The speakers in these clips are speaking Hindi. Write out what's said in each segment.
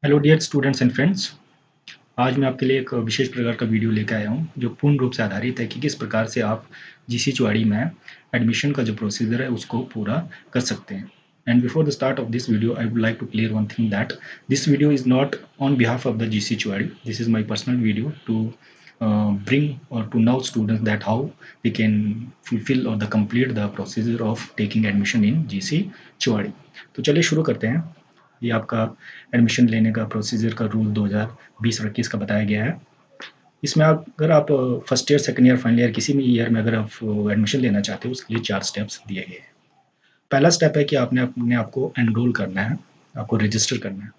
Hello dear students and friends. आज मैं आपके लिए एक विशेष प्रकार का वीडियो लेकर आया हूं जो पूर्ण रूप से आधारित है कि किस प्रकार से आप जीसी चुआड़ी में एडमिशन का जो प्रोसीजर है उसको पूरा कर सकते हैं। And before the start of this video I would like to clear one thing that this video is not on behalf of the GC Chuari. This is my personal video to bring or to know students that how they can fulfill or the complete the procedure of taking admission in GC Chuari. तो चलिए शुरू करते हैं। ये आपका एडमिशन लेने का प्रोसीजर का रूल 2020-21 का बताया गया है। इसमें अगर आप first year, second year, final year किसी भी ईयर में अगर आप एडमिशन लेना चाहते हो उसके लिए 4 स्टेप्स दिए गए हैं। पहला स्टेप है कि आपने अपने आप को एनरोल करना है, आपको रजिस्टर करना है,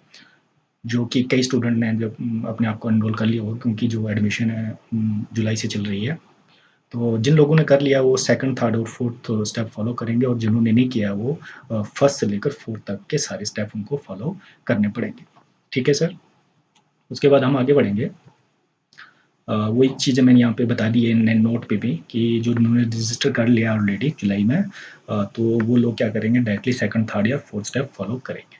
जो कि कई स्टूडेंट ने जब अपने आप को एनरोल कर लिया होगा क्योंकि जो एडमिशन है जुलाई से चल रही है। तो जिन लोगों ने कर लिया वो सेकंड, थर्ड और फोर्थ स्टेप फॉलो करेंगे और जिन्होंने नहीं किया वो फर्स्ट से लेकर फोर्थ तक के सारे स्टेप उनको फॉलो करने पड़ेंगे। ठीक है सर। उसके बाद हम आगे बढ़ेंगे। वही चीज़ें मैंने यहाँ पे बता दी है नोट पे भी कि जो उन्होंने रजिस्टर कर लिया ऑलरेडी जुलाई में, तो वो लोग क्या करेंगे, डायरेक्टली सेकंड, थर्ड या फोर्थ स्टेप फॉलो करेंगे।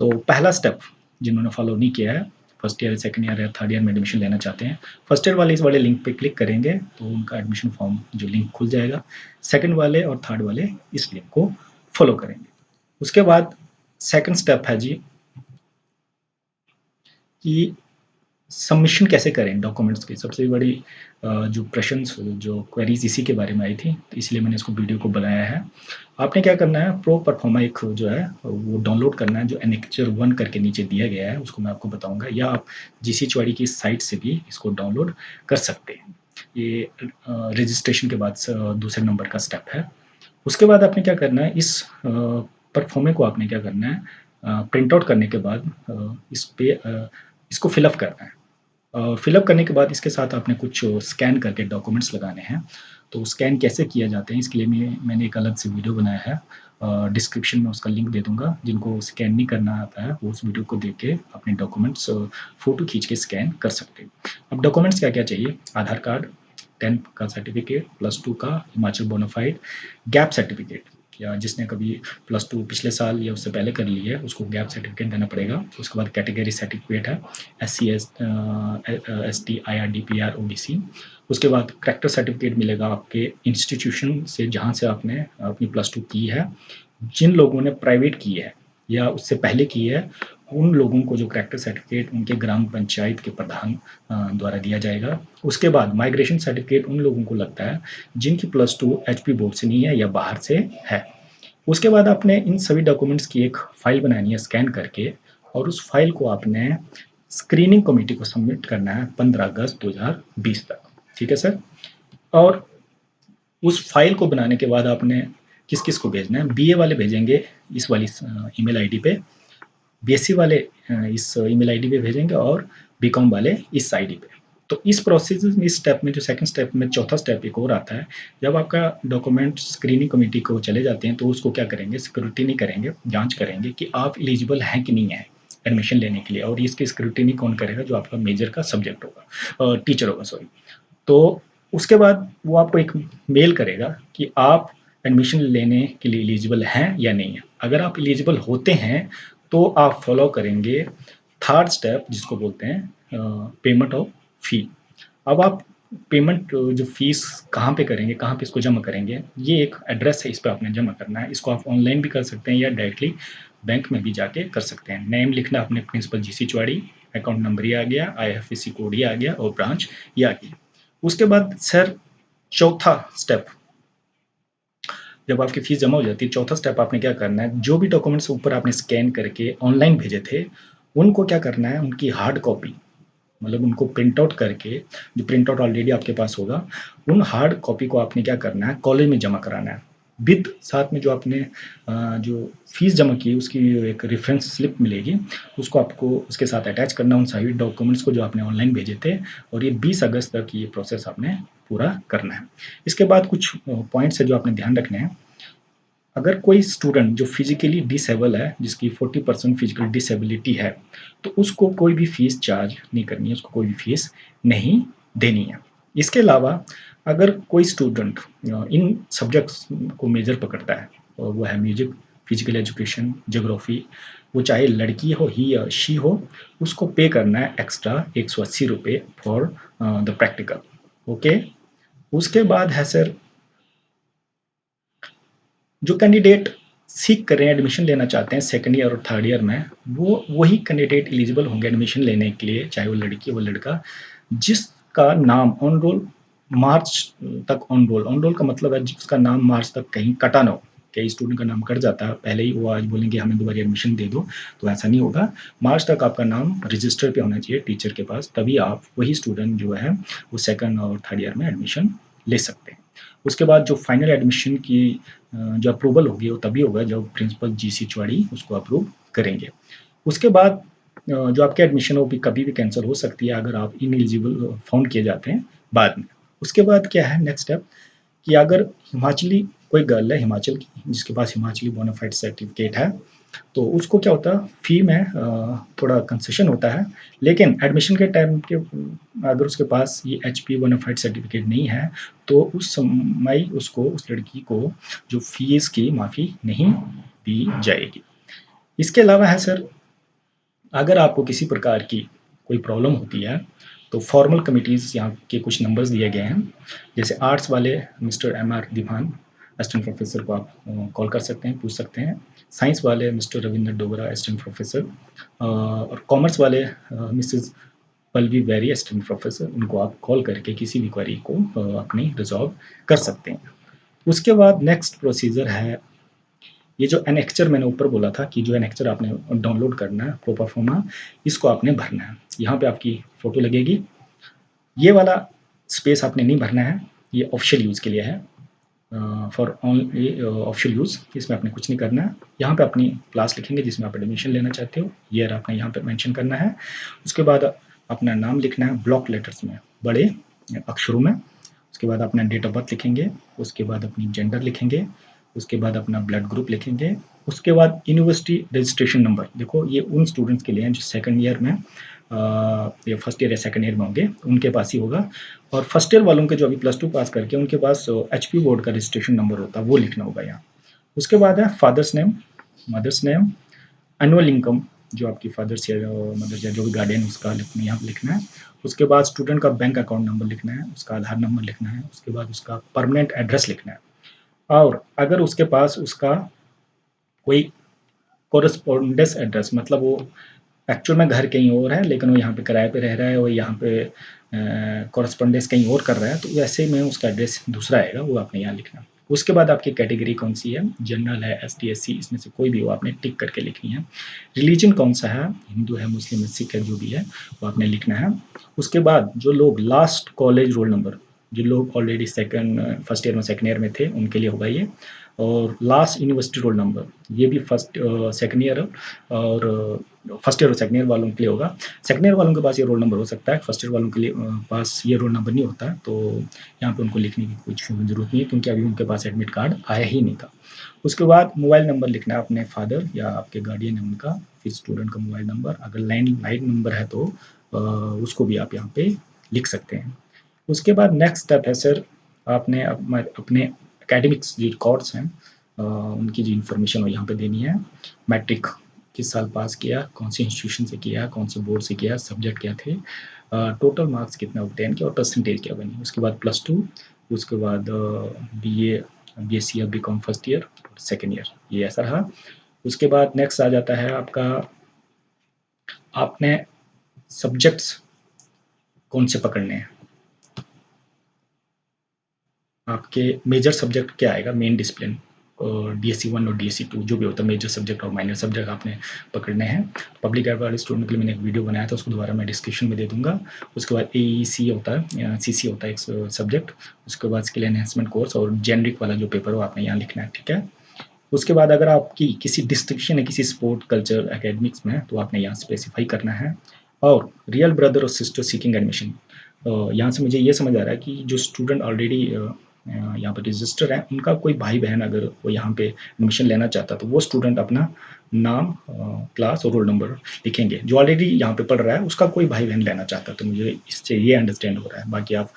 तो पहला स्टेप जिन्होंने फॉलो नहीं किया है, फर्स्ट ईयर, सेकंड ईयर या थर्ड ईयर में एडमिशन लेना चाहते हैं, फर्स्ट ईयर वाले इस वाले लिंक पे क्लिक करेंगे तो उनका एडमिशन फॉर्म जो लिंक खुल जाएगा। सेकंड वाले और थर्ड वाले इस लिंक को फॉलो करेंगे। उसके बाद सेकंड स्टेप है जी कि सबमिशन कैसे करें डॉक्यूमेंट्स की। सबसे बड़ी जो प्रश्न, जो क्वेरीज इसी के बारे में आई थी, तो इसलिए मैंने इसको वीडियो को बनाया है। आपने क्या करना है, प्रो परफॉर्मा एक जो है वो डाउनलोड करना है, जो एनेक्चर 1 करके नीचे दिया गया है, उसको मैं आपको बताऊंगा, या आप जीसी चुआड़ी की साइट से भी इसको डाउनलोड कर सकते हैं। ये रजिस्ट्रेशन के बाद दूसरे नंबर का स्टेप है। उसके बाद आपने क्या करना है, इस परफॉर्मे को आपने क्या करना है, प्रिंट आउट करने के बाद इस पे इसको फिलअप करना है। फिलअप करने के बाद इसके साथ आपने कुछ स्कैन करके डॉक्यूमेंट्स लगाने हैं। तो स्कैन कैसे किया जाते हैं इसके लिए मैंने एक अलग से वीडियो बनाया है, डिस्क्रिप्शन में उसका लिंक दे दूंगा। जिनको स्कैन नहीं करना आता है वो उस वीडियो को देख के अपने डॉक्यूमेंट्स फोटो खींच के स्कैन कर सकते हैं। अब डॉक्यूमेंट्स क्या क्या चाहिए, आधार कार्ड, 10th का सर्टिफिकेट, +2 का हिमाचल बोनाफाइड, गैप सर्टिफिकेट, या जिसने कभी +2 पिछले साल या उससे पहले कर ली है उसको गैप सर्टिफिकेट देना पड़ेगा। उसके बाद कैटेगरी सर्टिफिकेट है, SC ST IR DPR OBC। उसके बाद करेक्टर सर्टिफिकेट मिलेगा आपके इंस्टीट्यूशन से जहाँ से आपने अपनी +2 की है। जिन लोगों ने प्राइवेट की है या उससे पहले की है उन लोगों को जो करेक्टर सर्टिफिकेट उनके ग्राम पंचायत के प्रधान द्वारा दिया जाएगा। उसके बाद माइग्रेशन सर्टिफिकेट उन लोगों को लगता है जिनकी +2 HP बोर्ड से नहीं है या बाहर से है। उसके बाद आपने इन सभी डॉक्यूमेंट्स की एक फाइल बनानी है स्कैन करके, और उस फाइल को आपने स्क्रीनिंग कमेटी को सबमिट करना है 15 अगस्त 2020 तक। ठीक है सर। और उस फाइल को बनाने के बाद आपने किस किस को भेजना है, बीए वाले भेजेंगे इस वाली ईमेल आईडी पे, बीएससी वाले इस ईमेल आईडी पे भेजेंगे, और बीकॉम वाले इस आईडी पे। तो इस प्रोसेस में, इस स्टेप में, जो सेकंड स्टेप में चौथा स्टेप एक और आता है। जब आपका डॉक्यूमेंट स्क्रीनिंग कमेटी को चले जाते हैं तो उसको क्या करेंगे, स्क्रूटिनी करेंगे, जांच करेंगे कि आप एलिजिबल हैं कि नहीं है एडमिशन लेने के लिए। और इसकी स्क्रूटिनी कौन करेगा, जो आपका मेजर का सब्जेक्ट होगा, टीचर होगा, सॉरी। तो उसके बाद वो आपको एक मेल करेगा कि आप एडमिशन लेने के लिए एलिजिबल हैं या नहीं है। अगर आप एलिजिबल होते हैं तो आप फॉलो करेंगे थर्ड स्टेप जिसको बोलते हैं पेमेंट ऑफ फी। अब आप पेमेंट जो फीस कहाँ पे करेंगे, कहाँ पे इसको जमा करेंगे, ये एक एड्रेस है, इस पर आपने जमा करना है। इसको आप ऑनलाइन भी कर सकते हैं या डायरेक्टली बैंक में भी जाके कर सकते हैं। नेम लिखना अपने principal GC Chuari, account number ये आ गया, IFSC कोड ये आ गया और ब्रांच ये आ गई। उसके बाद सर चौथा स्टेप, जब आपकी फीस जमा हो जाती है, चौथा स्टेप आपने क्या करना है, जो भी डॉक्यूमेंट्स ऊपर आपने स्कैन करके ऑनलाइन भेजे थे उनको क्या करना है, उनकी हार्ड कॉपी, मतलब उनको प्रिंट आउट करके, जो प्रिंट आउट ऑलरेडी आपके पास होगा, उन हार्ड कॉपी को आपने क्या करना है, कॉलेज में जमा कराना है। विद साथ में जो आपने जो फीस जमा की उसकी एक रेफरेंस स्लिप मिलेगी, उसको आपको उसके साथ अटैच करना, उन सभी डॉक्यूमेंट्स को जो आपने ऑनलाइन भेजे थे। और ये 20 अगस्त तक ये प्रोसेस आपने पूरा करना है। इसके बाद कुछ पॉइंट्स है जो आपने ध्यान रखने हैं। अगर कोई स्टूडेंट जो फिजिकली डिसेबल है, जिसकी 40% फिजिकल डिसेबिलिटी है, तो उसको कोई भी फीस चार्ज नहीं करनी है, उसको कोई भी फीस नहीं देनी है। इसके अलावा अगर कोई स्टूडेंट इन सब्जेक्ट्स को मेजर पकड़ता है, और वो है म्यूजिक, फिजिकल एजुकेशन, ज्योग्राफी, वो चाहे लड़की हो ही या शी हो, उसको पे करना है extra ₹180 for the practical. Okay. उसके बाद है सर, जो कैंडिडेट सीख कर रहे हैं, एडमिशन लेना चाहते हैं सेकंड ईयर और थर्ड ईयर में, वो वही कैंडिडेट एलिजिबल होंगे एडमिशन लेने के लिए, चाहे वो लड़की हो लड़का, जिसका नाम ऑन रोल मार्च तक ऑन रोल का मतलब है जिसका नाम मार्च तक कहीं कटा ना हो। कई स्टूडेंट का नाम कट जाता है पहले ही, वो आज बोलेंगे हमें दोबारा एडमिशन दे दो, तो ऐसा नहीं होगा। मार्च तक आपका नाम रजिस्टर पे होना चाहिए टीचर के पास, तभी आप वही स्टूडेंट जो है वो सेकंड और थर्ड ईयर में एडमिशन ले सकते हैं। उसके बाद जो फाइनल एडमिशन की जो अप्रूवल होगी वो तभी होगा जब प्रिंसिपल जीसी चौहाड़ी उसको अप्रूव करेंगे। उसके बाद जो आपकी एडमिशन हो कभी भी कैंसिल हो सकती है अगर आप इनएलिजिबल फाउंड किए जाते हैं बाद में। उसके बाद क्या है नेक्स्ट स्टेप, कि अगर हिमाचली कोई गर्ल है हिमाचल की जिसके पास हिमाचली बोनाफाइड सर्टिफिकेट है, तो उसको क्या होता है फ़ी में थोड़ा कंसेशन होता है। लेकिन एडमिशन के टाइम के अगर उसके पास ये एचपी बोनाफाइड सर्टिफिकेट नहीं है, तो उस समय उसको उस लड़की को जो फ़ीस की माफ़ी नहीं दी जाएगी। इसके अलावा है सर, अगर आपको किसी प्रकार की कोई प्रॉब्लम होती है, तो फॉर्मल कमिटीज़ यहाँ के कुछ नंबर्स दिए गए हैं। जैसे आर्ट्स वाले मिस्टर एमआर दीवान असिस्टेंट प्रोफेसर को आप कॉल कर सकते हैं, पूछ सकते हैं। साइंस वाले mister Ravindra Dogra assistant professor, और कॉमर्स वाले Mrs Pallavi very assistant professor, उनको आप कॉल करके किसी भी क्वेरी को अपनी रिजॉल्व कर सकते हैं। उसके बाद नेक्स्ट प्रोसीजर है, ये जो एनेक्चर मैंने ऊपर बोला था कि जो एनेक्चर आपने डाउनलोड करना है प्रो परफॉर्मा, इसको आपने भरना है। यहाँ पे आपकी फ़ोटो लगेगी। ये वाला स्पेस आपने नहीं भरना है, ये ऑफिशियल यूज़ के लिए है, फॉर ओनली ऑफिशियल यूज़, इसमें आपने कुछ नहीं करना है। यहाँ पे अपनी क्लास लिखेंगे जिसमें आप एडमिशन लेना चाहते हो, ईयर आपने यहाँ पे मेंशन करना है। उसके बाद अपना नाम लिखना है ब्लॉक लेटर्स में, बड़े अक्षरों में। उसके बाद अपना डेट ऑफ बर्थ लिखेंगे, उसके बाद अपनी जेंडर लिखेंगे, उसके बाद अपना ब्लड ग्रुप लिखेंगे, उसके बाद यूनिवर्सिटी रजिस्ट्रेशन नंबर। देखो ये उन स्टूडेंट्स के लिए हैं जो सेकंड ईयर में या फर्स्ट ईयर या सेकंड ईयर में होंगे, उनके पास ही होगा। और फर्स्ट ईयर वालों के जो अभी प्लस टू पास करके उनके पास एचपी बोर्ड का रजिस्ट्रेशन नंबर होता है, वो लिखना होगा यहाँ। उसके बाद है father's name, mother's name, annual income, जो आपकी फादर्स या मदर्स या जो भी गार्डियन उसका यहाँ लिखना है। उसके बाद स्टूडेंट का बैंक अकाउंट नंबर लिखना है, उसका आधार नंबर लिखना है, उसके बाद उसका परमानेंट एड्रेस लिखना है। और अगर उसके पास उसका कोई कोरस्पोंडेंस एड्रेस, मतलब वो एक्चुअल में घर कहीं और है लेकिन वो यहाँ पे किराए पे रह रहा है, और यहाँ पे कोरस्पोंडेंस कहीं और कर रहा है, तो वैसे में उसका एड्रेस दूसरा आएगा, वो आपने यहाँ लिखना। उसके बाद आपकी कैटेगरी कौन सी है, जनरल है, एस टी एस सी, इसमें से कोई भी हो आपने टिक करके लिखनी है। रिलीजन कौन सा है, हिंदू है, मुस्लिम है, सिख है, जो भी है वो आपने लिखना है। उसके बाद जो लोग लास्ट कॉलेज रोल नंबर, जो लोग ऑलरेडी सेकंड फर्स्ट ईयर में सेकंड ईयर में थे उनके लिए होगा ये। और लास्ट यूनिवर्सिटी रोल नंबर, ये भी फर्स्ट सेकंड ईयर और फर्स्ट ईयर और सेकंड ईयर वालों के लिए होगा। सेकंड ईयर वालों के पास ये रोल नंबर हो सकता है, फर्स्ट ईयर वालों के लिए पास ये रोल नंबर नहीं होता है, तो यहाँ पे उनको लिखने की कुछ ज़रूरत नहीं है क्योंकि अभी उनके पास एडमिट कार्ड आया ही नहीं था। उसके बाद मोबाइल नंबर लिखना है अपने फादर या आपके गार्डियन है उनका, फिर स्टूडेंट का मोबाइल नंबर, अगर लैंडलाइन नंबर है तो उसको भी आप यहाँ पे लिख सकते हैं। उसके बाद नेक्स्ट स्टेप है सर, आपने अपने एकेडमिक्स जो रिकॉर्ड्स हैं उनकी जो इन्फॉर्मेशन वो यहाँ पे देनी है। मैट्रिक किस साल पास किया, कौन से इंस्टीट्यूशन से किया, कौन से बोर्ड से किया, सब्जेक्ट क्या थे, टोटल मार्क्स कितना ऑब्टेन किया और परसेंटेज क्या बनी। उसके बाद प्लस टू, उसके बाद बीए, बीएससी या BCom first year, second year, ये ऐसा रहा। उसके बाद नेक्स्ट आ जाता है आपका, आपने सब्जेक्ट्स कौन से पकड़ने हैं, आपके मेजर सब्जेक्ट क्या आएगा, मेन डिसिप्लिन, और डीएससी 1 और डीएससी 2 जो भी होता है, मेजर सब्जेक्ट और माइनर सब्जेक्ट आपने पकड़ने हैं। पब्लिक हेल्थ वाले स्टूडेंट के लिए मैंने एक वीडियो बनाया था, उसको दोबारा मैं डिस्क्रिप्शन में दे दूँगा। उसके बाद एईसी होता है, सीसी होता है एक सब्जेक्ट। उसके बाद स्किल एनहांसमेंट कोर्स और जेनरिक वाला जो पेपर हो आपने यहाँ लिखना है, ठीक है। उसके बाद अगर आपकी किसी डिस्ट्रिक्शन है किसी स्पोर्ट कल्चर एकेडमिक्स में, तो आपने यहाँ स्पेसिफाई करना है। और रियल ब्रदर और सिस्टर सीकिंग एडमिशन, यहाँ से मुझे ये समझ आ रहा है कि जो स्टूडेंट ऑलरेडी यहाँ पर रजिस्टर है, उनका कोई भाई बहन अगर वो यहाँ पे एडमिशन लेना चाहता तो वो स्टूडेंट अपना नाम, क्लास और रोल नंबर लिखेंगे। जो ऑलरेडी यहाँ पे पढ़ रहा है उसका कोई भाई बहन लेना चाहता, तो मुझे इससे ये अंडरस्टैंड हो रहा है। बाकी आप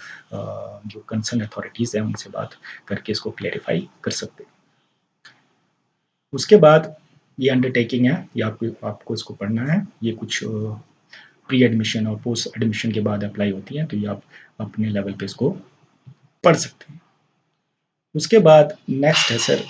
जो कंसर्न अथॉरिटीज़ हैं उनसे बात करके इसको क्लेरिफाई कर सकते हैं। उसके बाद ये अंडरटेकिंग है, ये आपको इसको पढ़ना है। ये कुछ प्री एडमिशन और पोस्ट एडमिशन के बाद अप्लाई होती है, तो ये आप अपने लेवल पे इसको पढ़ सकते हैं। उसके बाद नेक्स्ट है सर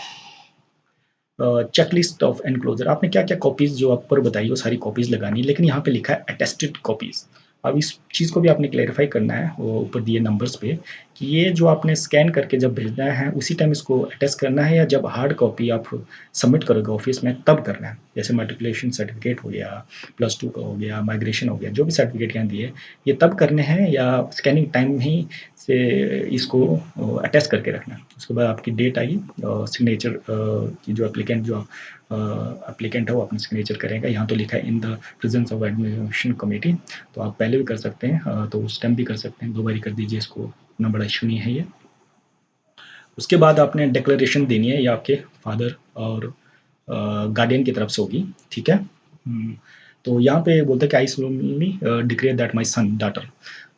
चेकलिस्ट ऑफ एनक्लोजर। आपने क्या-क्या कॉपीज़ जो आप ऊपर बताई वो सारी कॉपीज़ लगानी है, लेकिन यहाँ पे लिखा है अटेस्टेड कॉपीज़। अब इस चीज़ को भी आपने क्लेरिफ़ाई करना है वो ऊपर दिए नंबर्स पे कि ये जो आपने स्कैन करके जब भेजना है उसी टाइम इसको अटेस्ट करना है, या जब हार्ड कॉपी आप सबमिट करोगे ऑफ़िस में तब करना है। जैसे मैट्रिकुलेशन सर्टिफ़िकेट हो गया, +2 का हो गया, माइग्रेशन हो गया, जो भी सर्टिफ़िकेट यहाँ दिए, ये तब करने हैं या स्कैनिंग टाइम ही से इसको अटैच करके रखना है। उसके बाद आपकी डेट आएगी सिग्नेचर की जो एप्लीकेंट है वो अपना सिग्नेचर करेगा। यहाँ तो लिखा है in the presence of admission committee, तो आप पहले भी कर सकते हैं, तो उस टाइम भी कर सकते हैं, 2 बारी कर दीजिए इसको, इतना बड़ा इश्यू नहीं है ये। उसके बाद आपने डिक्लेरेशन देनी है, ये आपके फादर और गार्डियन की तरफ से होगी, ठीक है? तो यहाँ पे बोलते हैं कि I solemnly declare that my son daughter,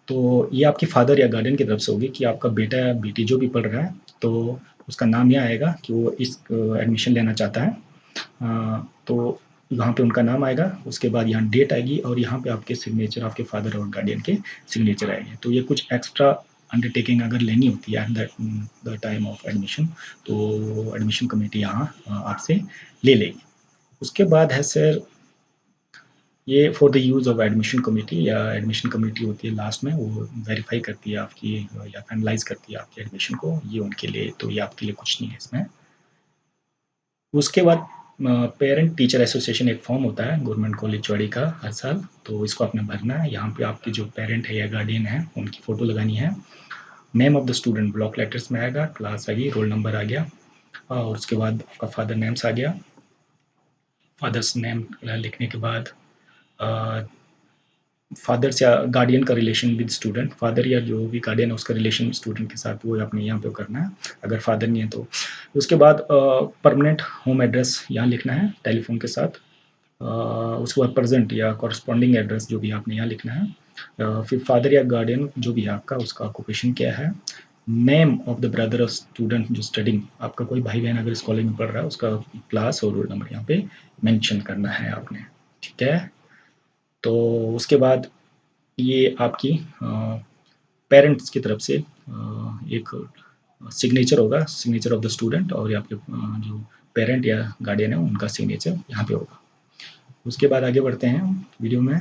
तो ये आपके फादर या गार्डियन की तरफ से होगी कि आपका बेटा या बेटी जो भी पढ़ रहा है, तो उसका नाम ये आएगा कि वो इस एडमिशन लेना चाहता है। तो वहाँ पे उनका नाम आएगा, उसके बाद यहाँ डेट आएगी और यहाँ पे आपके सिग्नेचर, आपके फादर और गार्डियन के सिग्नेचर आएंगे। तो ये कुछ एक्स्ट्रा अंडरटेकिंग अगर लेनी होती है at the time of admission, तो एडमिशन कमेटी यहाँ आपसे ले लेगी। उसके बाद है सर ये for the use of admission committee, या एडमिशन कमेटी होती है लास्ट में, वो वेरीफाई करती है आपकी या फाइनलाइज करती है आपके एडमिशन को, ये उनके लिए, तो ये आपके लिए कुछ नहीं है इसमें। उसके बाद पेरेंट टीचर एसोसिएशन एक फॉर्म होता है गवर्नमेंट कॉलेज चौड़ी का हर साल, तो इसको आपने भरना है। यहाँ पे आपके जो पेरेंट है या गार्डियन है उनकी फ़ोटो लगानी है। Name of the student block letters में आएगा, क्लास आ गई, रोल नंबर आ गया, और उसके बाद आपका फादर नेम्स आ गया। फादर्स नेम लिखने के बाद फादर या गार्डियन का रिलेशन विद स्टूडेंट, फादर या जो भी गार्डियन है उसका रिलेशन स्टूडेंट के साथ वो आपने यहाँ पे करना है, अगर फादर नहीं है तो। उसके बाद परमानेंट होम एड्रेस यहाँ लिखना है टेलीफोन के साथ। उसके बाद प्रेजेंट या कॉरस्पॉन्डिंग एड्रेस जो भी आपने यहाँ लिखना है। फिर फादर या गार्डियन जो भी है आपका, उसका ऑक्यूपेशन क्या है। Name of the brother of student जो स्टडिंग, आपका कोई भाई बहन अगर इस कॉलेज में पढ़ रहा है उसका क्लास और रोल नंबर यहाँ पे मेंशन करना है आपने, ठीक है। तो उसके बाद ये आपकी पेरेंट्स की तरफ से एक सिग्नेचर होगा, सिग्नेचर ऑफ द स्टूडेंट, और ये आपके जो पेरेंट या गार्डियन है उनका सिग्नेचर यहाँ पे होगा। उसके बाद आगे बढ़ते हैं वीडियो में,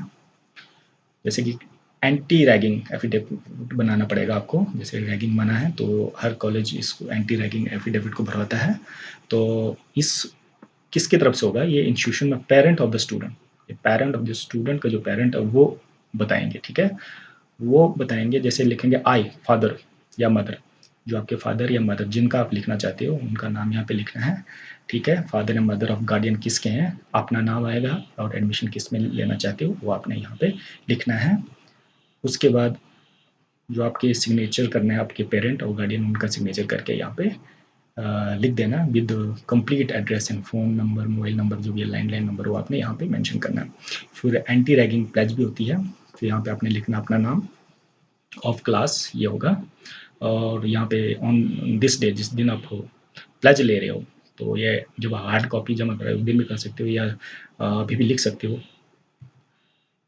जैसे कि एंटी रैगिंग एफिडेविट बनाना पड़ेगा आपको। जैसे रैगिंग मना है तो हर कॉलेज इस एंटी रैगिंग एफिडेविट को भरवाता है। तो इस किसकी तरफ से होगा, ये इंस्टीट्यूशन में पेरेंट ऑफ द स्टूडेंट, ये पेरेंट ऑफ द स्टूडेंट का जो पेरेंट है वो बताएंगे, ठीक है। वो बताएंगे, जैसे लिखेंगे आई फादर या मदर, जो आपके फादर या मदर जिनका आप लिखना चाहते हो उनका नाम यहाँ पे लिखना है, ठीक है। Father and mother of guardian किसके हैं, अपना नाम आएगा, और एडमिशन किस में लेना चाहते हो वो आपने यहाँ पे लिखना है। उसके बाद जो आपके सिग्नेचर करना है आपके पेरेंट और गार्डियन उनका सिग्नेचर करके यहाँ पे लिख देना with complete address and phone number, mobile number, जो भी है लैंडलाइन नंबर, वो आपने यहाँ पे मेंशन करना है। फिर एंटी रैगिंग प्लेज भी होती है, फिर यहाँ पे आपने लिखना अपना नाम, ऑफ क्लास ये होगा, और यहाँ पे ऑन दिस डे, जिस दिन आप प्लेज ले रहे हो, तो ये जब हार्ड कॉपी जमा कराए उस दिन भी कर सकते हो, या अभी भी लिख सकते हो।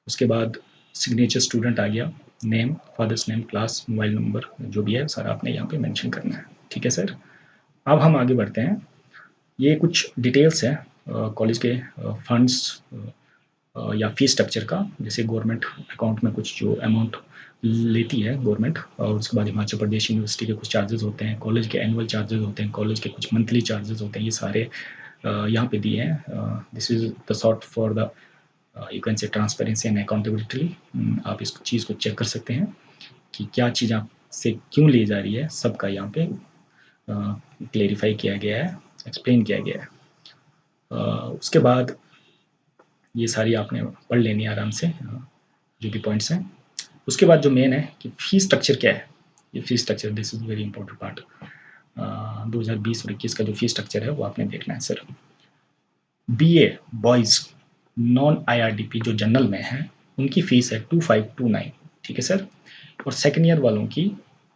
उसके बाद सिग्नेचर स्टूडेंट आ गया, name, father's name, class, mobile number, जो भी है सारा आपने यहाँ पे मेंशन करना है, ठीक है सर। अब हम आगे बढ़ते हैं, ये कुछ डिटेल्स हैं कॉलेज के फंड्स या फीस स्ट्रक्चर का। जैसे गवर्नमेंट अकाउंट में कुछ जो अमाउंट लेती है गवर्नमेंट, और उसके बाद हिमाचल प्रदेश यूनिवर्सिटी के कुछ चार्जेस होते हैं, कॉलेज के एनुअल चार्जेस होते हैं, कॉलेज के कुछ मंथली चार्जेस होते हैं, ये सारे यहाँ पे दिए हैं। This is the sort for the you can say transparency and accountability. आप इस चीज़ को चेक कर सकते हैं कि क्या चीज़ आपसे क्यों ली जा रही है, सबका यहाँ पे क्लेरिफाई किया गया है, एक्सप्लेन किया गया है। उसके बाद ये सारी आपने पढ़ लेनी है आराम से, जो भी पॉइंट्स हैं। उसके बाद जो मेन है कि फीस स्ट्रक्चर क्या है, ये fees structure this is very important part. 2020 और 21 का जो फीस स्ट्रक्चर है वो आपने देखना है sir. BA boys non IRDP जो जनरल में है उनकी फ़ीस है 2529, ठीक है सर। और सेकंड ईयर वालों की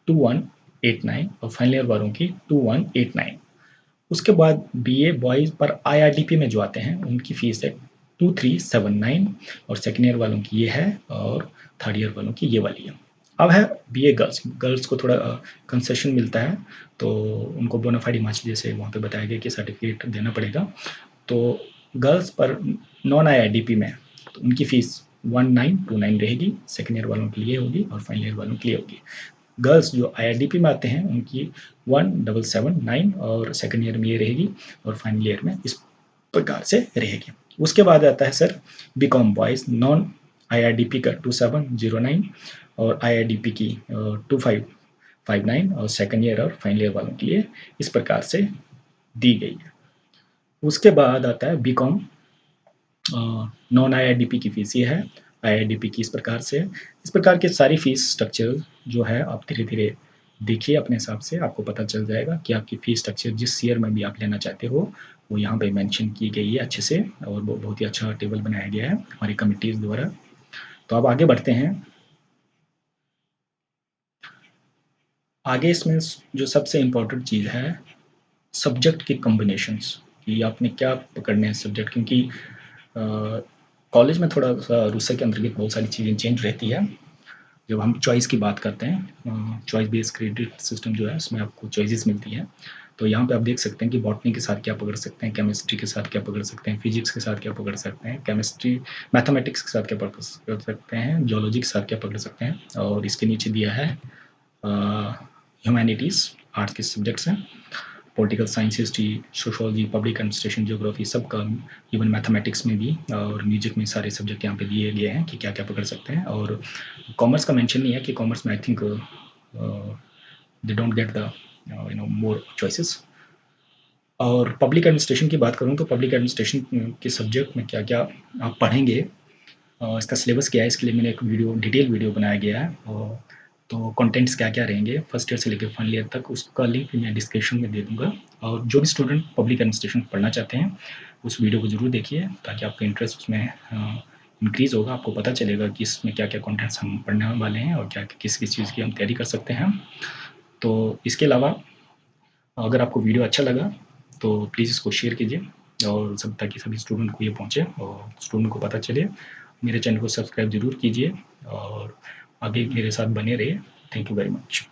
2189 और फाइनल ईयर वालों की 2189। उसके बाद बीए बॉयज़ पर आईआरडीपी में जो आते हैं उनकी फ़ीस है 2379 और सेकंड ईयर वालों की ये है और थर्ड ईयर वालों की ये वाली है। अब है बीए गर्ल्स, गर्ल्स को थोड़ा कंसेशन मिलता है, तो उनको बोनाफाइड हिमाचल जैसे वहाँ पे बताया गया कि सर्टिफिकेट देना पड़ेगा। तो गर्ल्स पर नॉन आईआरडीपी में तो उनकी फ़ीस 1929 रहेगी, सेकंड ईयर वालों के लिए होगी और फाइनल ईयर वालों के लिए होगी। गर्ल्स जो आईआरडीपी में आते हैं उनकी 1779 और सेकंड ईयर में ये रहेगी और फाइनल ईयर में इस प्रकार से रहेगी। उसके बाद आता है sir BCom boys non IRDP का 2709 और आईआरडीपी की 2559 और सेकंड ईयर और फाइनल ईयर वालों के लिए इस प्रकार से दी गई है। उसके बाद आता है बीकॉम नॉन आईआरडीपी की फ़ीस ये है, आईआरडीपी की इस प्रकार से है। इस प्रकार के सारी फ़ीस स्ट्रक्चर जो है आप धीरे-धीरे देखिए अपने हिसाब से आपको पता चल जाएगा कि आपकी फ़ीस स्ट्रक्चर जिस ईयर में भी आप लेना चाहते हो, वो यहाँ पे मेंशन की गई है अच्छे से और वो बहुत ही अच्छा टेबल बनाया गया है हमारी कमिटीज़ द्वारा। तो अब आगे बढ़ते हैं। आगे इसमें जो सबसे इम्पोर्टेंट चीज़ है, सब्जेक्ट के कॉम्बिनेशंस कि आपने क्या पकड़ने हैं सब्जेक्ट क्योंकि कॉलेज में थोड़ा-सा रूसा के अंतर्गत बहुत सारी चीज़ें चेंज रहती है। जब हम चॉइस की बात करते हैं चॉइस बेस्ड क्रेडिट सिस्टम जो है उसमें आपको चॉइसेस मिलती हैं। तो यहाँ पे आप देख सकते हैं कि बॉटनी के साथ क्या पकड़ सकते हैं, केमिस्ट्री के साथ क्या पकड़ सकते हैं, फिजिक्स के साथ क्या पकड़ सकते हैं, केमिस्ट्री मैथमेटिक्स के साथ क्या पकड़ सकते हैं, जियोलॉजी के साथ क्या पकड़ सकते हैं और इसके नीचे दिया है ह्यूमैनिटीज़ आर्ट्स के सब्जेक्ट्स हैं, political science, history, sociology, public administration, geography सबका इवन मैथमेटिक्स में भी और म्यूजिक में सारे सब्जेक्ट यहाँ पे दिए गए हैं कि क्या-क्या पकड़ सकते हैं और कॉमर्स का मेंशन नहीं है कि कॉमर्स में I think they don't get the more choices. और पब्लिक एडमिनिस्ट्रेशन की बात करूँ तो पब्लिक एडमिनिस्ट्रेशन के सब्जेक्ट में क्या-क्या आप पढ़ेंगे इसका सिलेबस क्या है इसके लिए मैंने एक वीडियो डिटेल वीडियो बनाया गया है और तो कंटेंट्स क्या-क्या रहेंगे फर्स्ट ईयर से लेकर फाइनल ईयर तक उसका लिंक मैं डिस्क्रिप्शन में दे दूँगा और जो भी स्टूडेंट पब्लिक एडमिनिस्ट्रेशन पढ़ना चाहते हैं, उस वीडियो को ज़रूर देखिए ताकि आपका इंटरेस्ट उसमें इंक्रीज़ होगा, आपको पता चलेगा कि इसमें क्या-क्या कंटेंट्स हम पढ़ने वाले हैं और क्या किस-किस चीज़ की हम तैयारी कर सकते हैं। तो इसके अलावा अगर आपको वीडियो अच्छा लगा, तो प्लीज़ इसको शेयर कीजिए और सब ताकि सभी स्टूडेंट को ये पहुँचे और स्टूडेंट को पता चले। मेरे चैनल को सब्सक्राइब ज़रूर कीजिए और आगे मेरे साथ बने रहिए। Thank you very much.